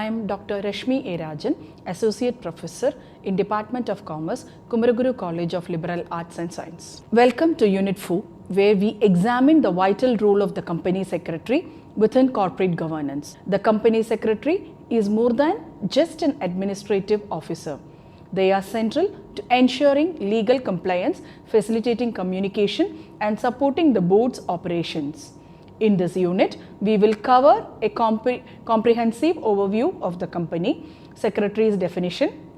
I am Dr. Rashmi A. Rajan, Associate Professor in Department of Commerce, Kumaraguru College of Liberal Arts and Science. Welcome to Unit 4, where we examine the vital role of the Company Secretary within corporate governance. The Company Secretary is more than just an administrative officer. They are central to ensuring legal compliance, facilitating communication, and supporting the board's operations. In this unit, we will cover a comprehensive overview of the company, secretary's definition,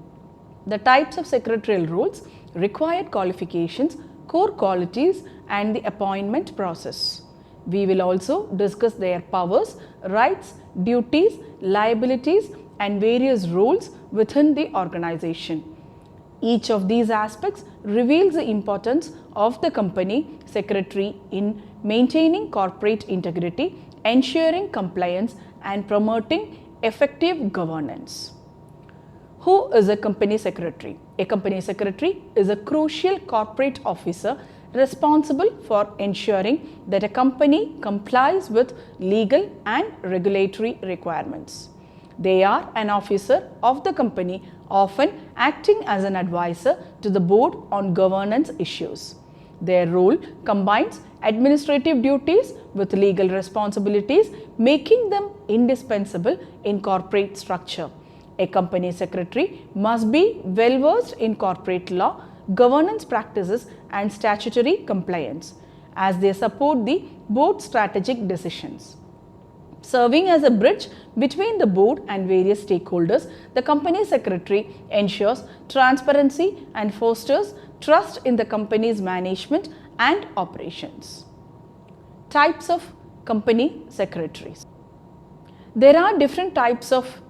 the types of secretarial roles, required qualifications, core qualities, and the appointment process. We will also discuss their powers, rights, duties, liabilities, and various roles within the organization. Each of these aspects reveals the importance of the company secretary in maintaining corporate integrity, ensuring compliance, and promoting effective governance. Who is a company secretary? A company secretary is a crucial corporate officer responsible for ensuring that a company complies with legal and regulatory requirements. They are an officer of the company, often acting as an advisor to the board on governance issues. Their role combines administrative duties with legal responsibilities, making them indispensable in corporate structure. A company secretary must be well versed in corporate law, governance practices, and statutory compliance, as they support the board's strategic decisions. Serving as a bridge between the board and various stakeholders, the company secretary ensures transparency and fosters trust in the company's management and operations. Types of company secretaries. There are different types of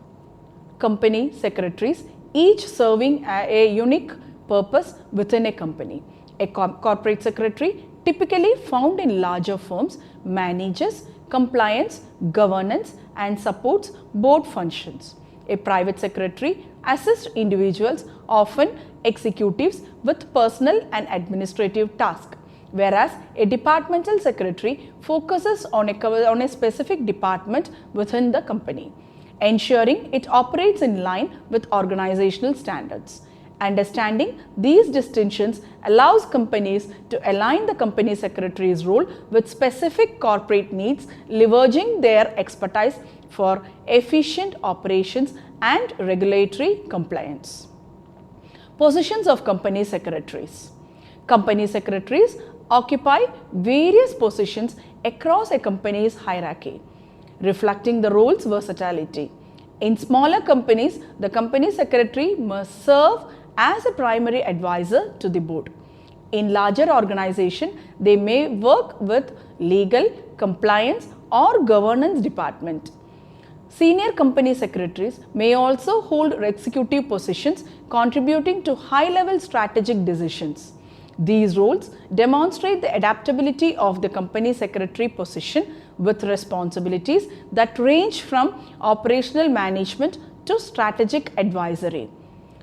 company secretaries, each serving a unique purpose within a company. A corporate secretary, typically found in larger firms, manages compliance, governance, and supports board functions. A private secretary assists individuals, often executives, with personal and administrative tasks, whereas a departmental secretary focuses on a specific department within the company, ensuring it operates in line with organizational standards. Understanding these distinctions allows companies to align the company secretary's role with specific corporate needs, leveraging their expertise for efficient operations and regulatory compliance. Positions of company secretaries. Company secretaries occupy various positions across a company's hierarchy, reflecting the role's versatility. In smaller companies, the company secretary must serve as a primary advisor to the board. In larger organizations, they may work with legal, compliance, or governance department. Senior company secretaries may also hold executive positions, contributing to high-level strategic decisions. These roles demonstrate the adaptability of the company secretary position, with responsibilities that range from operational management to strategic advisory.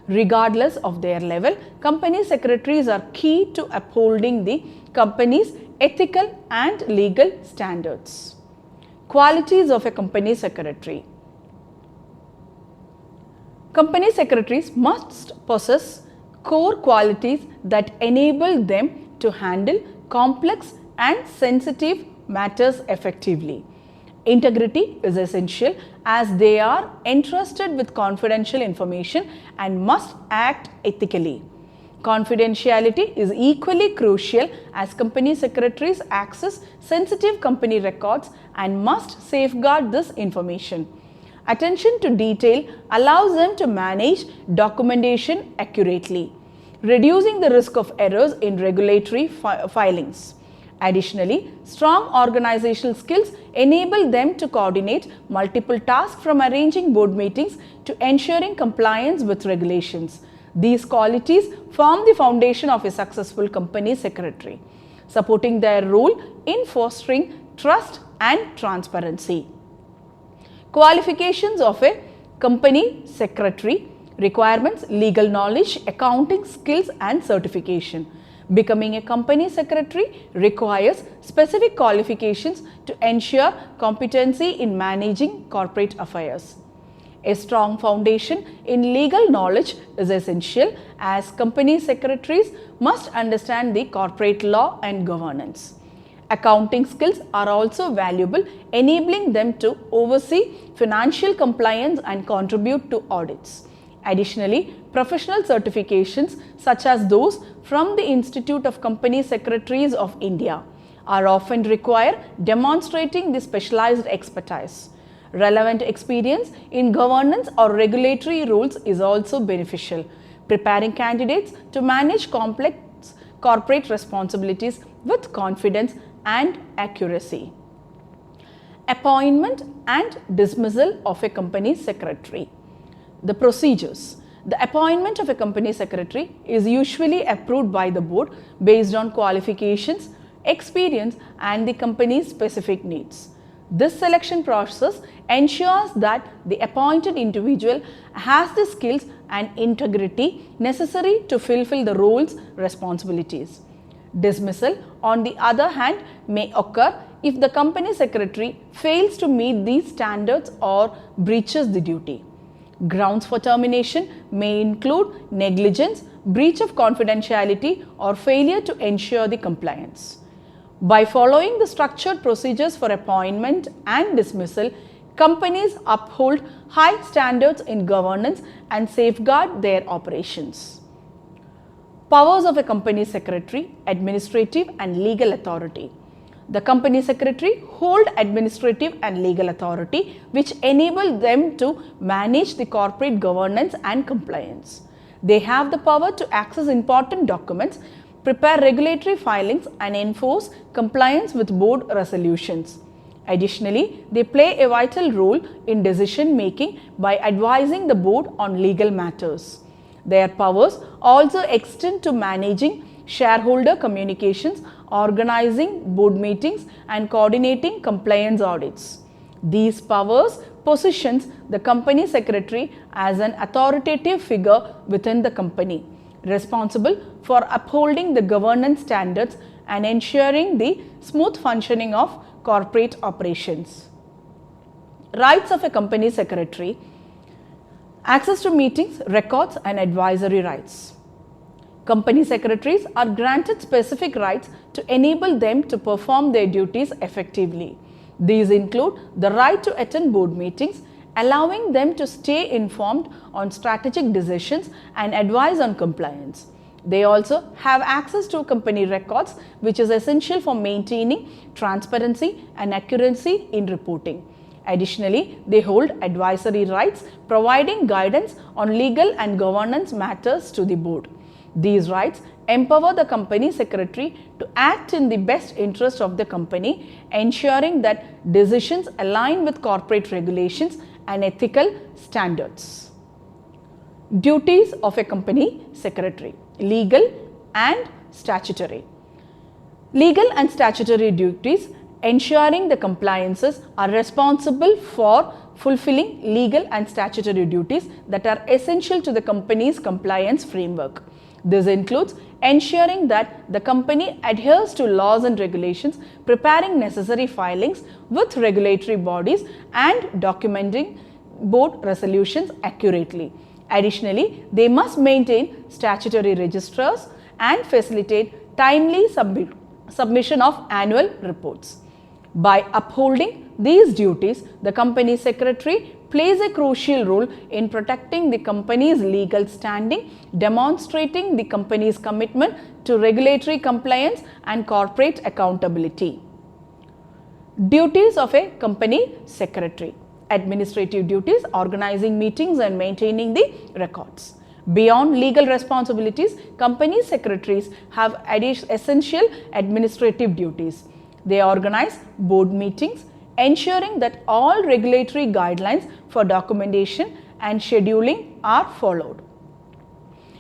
Regardless of their level, company secretaries are key to upholding the company's ethical and legal standards. Qualities of a company secretary. Company secretaries must possess core qualities that enable them to handle complex and sensitive matters effectively. Integrity is essential, as they are entrusted with confidential information and must act ethically. Confidentiality is equally crucial, as company secretaries access sensitive company records and must safeguard this information. Attention to detail allows them to manage documentation accurately, reducing the risk of errors in regulatory filings. Additionally, strong organizational skills enable them to coordinate multiple tasks, from arranging board meetings to ensuring compliance with regulations. These qualities form the foundation of a successful company secretary, supporting their role in fostering trust and transparency. Qualifications of a company secretary. Requirements: legal knowledge, accounting skills, and certification. Becoming a company secretary requires specific qualifications to ensure competency in managing corporate affairs. A strong foundation in legal knowledge is essential as company secretaries must understand the corporate law and governance. Accounting skills are also valuable, enabling them to oversee financial compliance and contribute to audits. Additionally, professional certifications such as those from the Institute of Company Secretaries of India are often required, demonstrating the specialized expertise. Relevant experience in governance or regulatory roles is also beneficial, preparing candidates to manage complex corporate responsibilities with confidence and accuracy. Appointment and dismissal of a company secretary. The procedures. The appointment of a company secretary is usually approved by the board based on qualifications, experience, and the company's specific needs. This selection process ensures that the appointed individual has the skills and integrity necessary to fulfill the role's responsibilities. Dismissal, on the other hand, may occur if the company secretary fails to meet these standards or breaches the duty. Grounds for termination may include negligence, breach of confidentiality, or failure to ensure the compliance. By following the structured procedures for appointment and dismissal, companies uphold high standards in governance and safeguard their operations. Powers of a company secretary, administrative and legal authority. The company secretary hold administrative and legal authority which enable them to manage the corporate governance and compliance. They have the power to access important documents, prepare regulatory filings and enforce compliance with board resolutions. Additionally, they play a vital role in decision making by advising the board on legal matters. Their powers also extend to managing shareholder communications, organizing board meetings and coordinating compliance audits. These powers positions the company secretary as an authoritative figure within the company, responsible for upholding the governance standards and ensuring the smooth functioning of corporate operations. Rights of a company secretary. Access to meetings, records and advisory rights. Company secretaries are granted specific rights to enable them to perform their duties effectively. These include the right to attend board meetings, allowing them to stay informed on strategic decisions and advise on compliance. They also have access to company records, which is essential for maintaining transparency and accuracy in reporting. Additionally, they hold advisory rights, providing guidance on legal and governance matters to the board. These rights empower the company secretary to act in the best interest of the company, ensuring that decisions align with corporate regulations and ethical standards. Duties of a company secretary. Legal and statutory. Legal and statutory duties ensuring the compliances are responsible for fulfilling legal and statutory duties that are essential to the company's compliance framework. This includes ensuring that the company adheres to laws and regulations, preparing necessary filings with regulatory bodies and documenting board resolutions accurately. Additionally, they must maintain statutory registers and facilitate timely submission of annual reports. By upholding these duties, the company secretary plays a crucial role in protecting the company's legal standing, demonstrating the company's commitment to regulatory compliance and corporate accountability. Duties of a company secretary. Administrative duties, organizing meetings and maintaining the records. Beyond legal responsibilities, company secretaries have essential administrative duties. They organize board meetings, ensuring that all regulatory guidelines for documentation and scheduling are followed.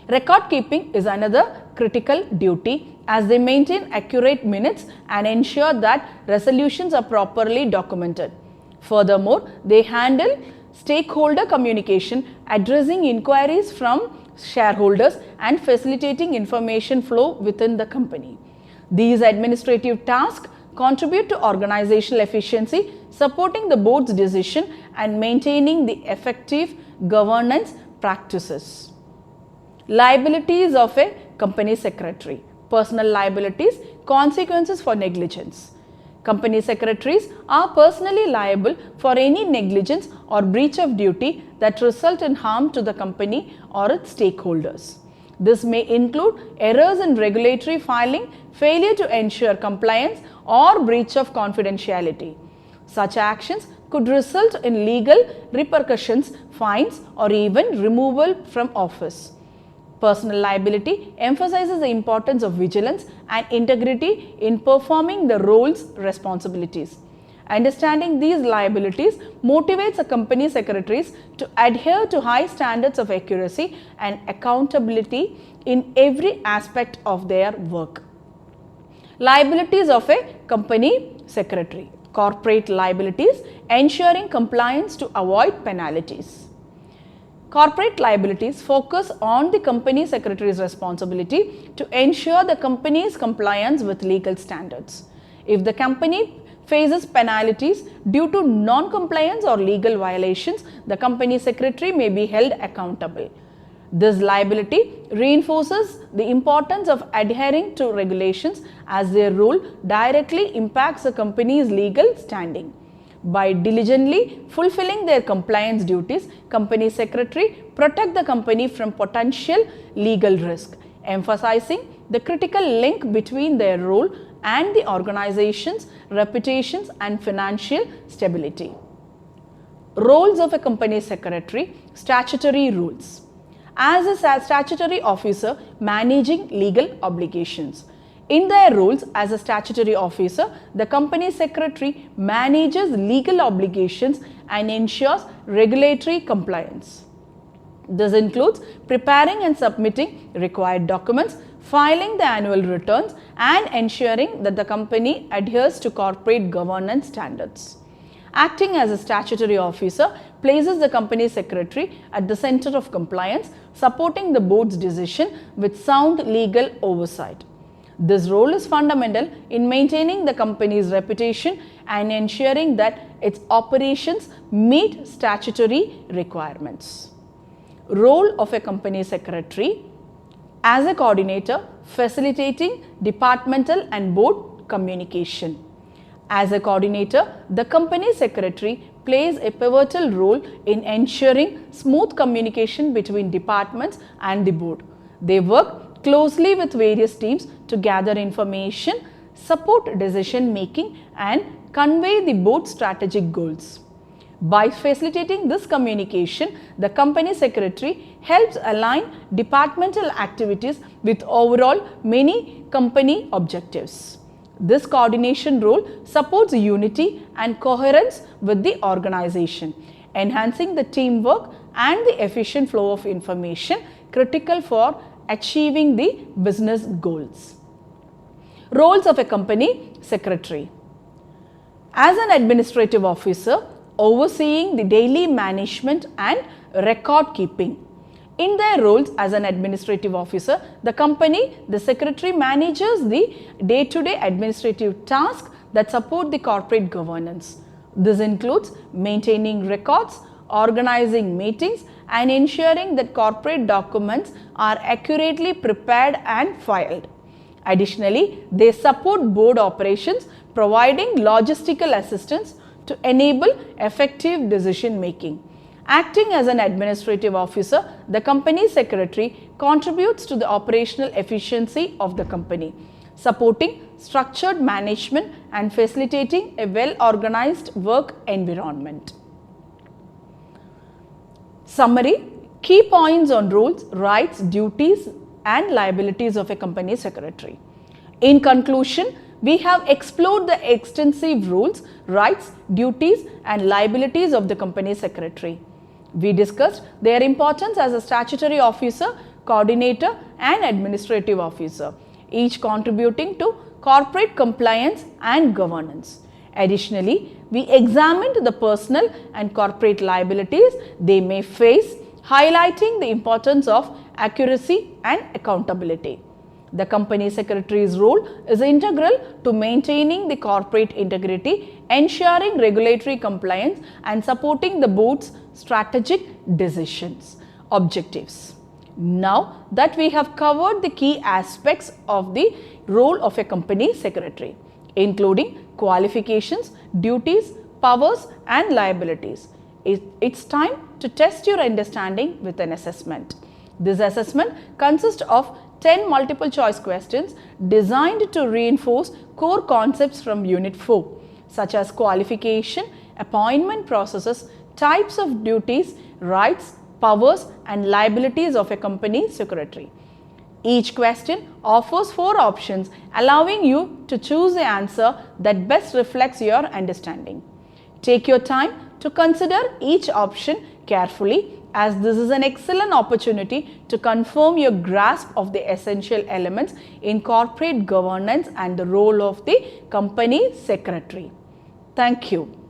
Record keeping is another critical duty as they maintain accurate minutes and ensure that resolutions are properly documented. Furthermore, they handle stakeholder communication, addressing inquiries from shareholders and facilitating information flow within the company. These administrative tasks contribute to organizational efficiency, supporting the board's decision and maintaining the effective governance practices. Liabilities of a company secretary. Personal liabilities, consequences for negligence. Company secretaries are personally liable for any negligence or breach of duty that result in harm to the company or its stakeholders. This may include errors in regulatory filing, failure to ensure compliance, or breach of confidentiality. Such actions could result in legal repercussions, fines, or even removal from office. Personal liability emphasizes the importance of vigilance and integrity in performing the role's responsibilities. Understanding these liabilities motivates a company secretaries to adhere to high standards of accuracy and accountability in every aspect of their work. Liabilities of a company secretary. Corporate liabilities, ensuring compliance to avoid penalties. Corporate liabilities focus on the company secretary's responsibility to ensure the company's compliance with legal standards. If the company faces penalties due to non-compliance or legal violations, the company secretary may be held accountable. This liability reinforces the importance of adhering to regulations as their role directly impacts the company's legal standing. By diligently fulfilling their compliance duties, company secretary protect the company from potential legal risk, emphasizing the critical link between their role and the organization's reputations and financial stability. Roles of a company secretary, statutory rules. As a statutory officer managing legal obligations. In their roles as a statutory officer, the company secretary manages legal obligations and ensures regulatory compliance. This includes preparing and submitting required documents, filing the annual returns, and ensuring that the company adheres to corporate governance standards. Acting as a statutory officer places the company secretary at the center of compliance, supporting the board's decision with sound legal oversight. This role is fundamental in maintaining the company's reputation and ensuring that its operations meet statutory requirements. Role of a company secretary as a coordinator, facilitating departmental and board communication. As a coordinator, the company secretary plays a pivotal role in ensuring smooth communication between departments and the board. They work closely with various teams to gather information, support decision making, and convey the board's strategic goals. By facilitating this communication, the company secretary helps align departmental activities with overall many company objectives. This coordination role supports unity and coherence with the organization, enhancing the teamwork and the efficient flow of information critical for achieving the business goals. Roles of a company secretary. As an administrative officer, overseeing the daily management and record keeping. In their roles as an administrative officer, the secretary manages the day-to-day administrative tasks that support the corporate governance. This includes maintaining records, organizing meetings, and ensuring that corporate documents are accurately prepared and filed. Additionally, they support board operations, providing logistical assistance to enable effective decision making. Acting as an administrative officer, the company secretary contributes to the operational efficiency of the company, supporting structured management and facilitating a well-organized work environment. Summary: key points on roles, rights, duties, and liabilities of a company secretary. In conclusion, we have explored the extensive roles, rights, duties, and liabilities of the company secretary. We discussed their importance as a statutory officer, coordinator, and administrative officer, each contributing to corporate compliance and governance. Additionally, we examined the personal and corporate liabilities they may face, highlighting the importance of accuracy and accountability. The company secretary's role is integral to maintaining the corporate integrity, ensuring regulatory compliance, and supporting the board's strategic decisions. Objectives. Now that we have covered the key aspects of the role of a company secretary, including qualifications, duties, powers, and liabilities, it's time to test your understanding with an assessment. This assessment consists of 10 multiple choice questions designed to reinforce core concepts from Unit 4, such as qualification, appointment processes, types of duties, rights, powers, and liabilities of a company secretary. Each question offers 4 options, allowing you to choose the answer that best reflects your understanding. Take your time to consider each option carefully, as this is an excellent opportunity to confirm your grasp of the essential elements in corporate governance and the role of the company secretary. Thank you.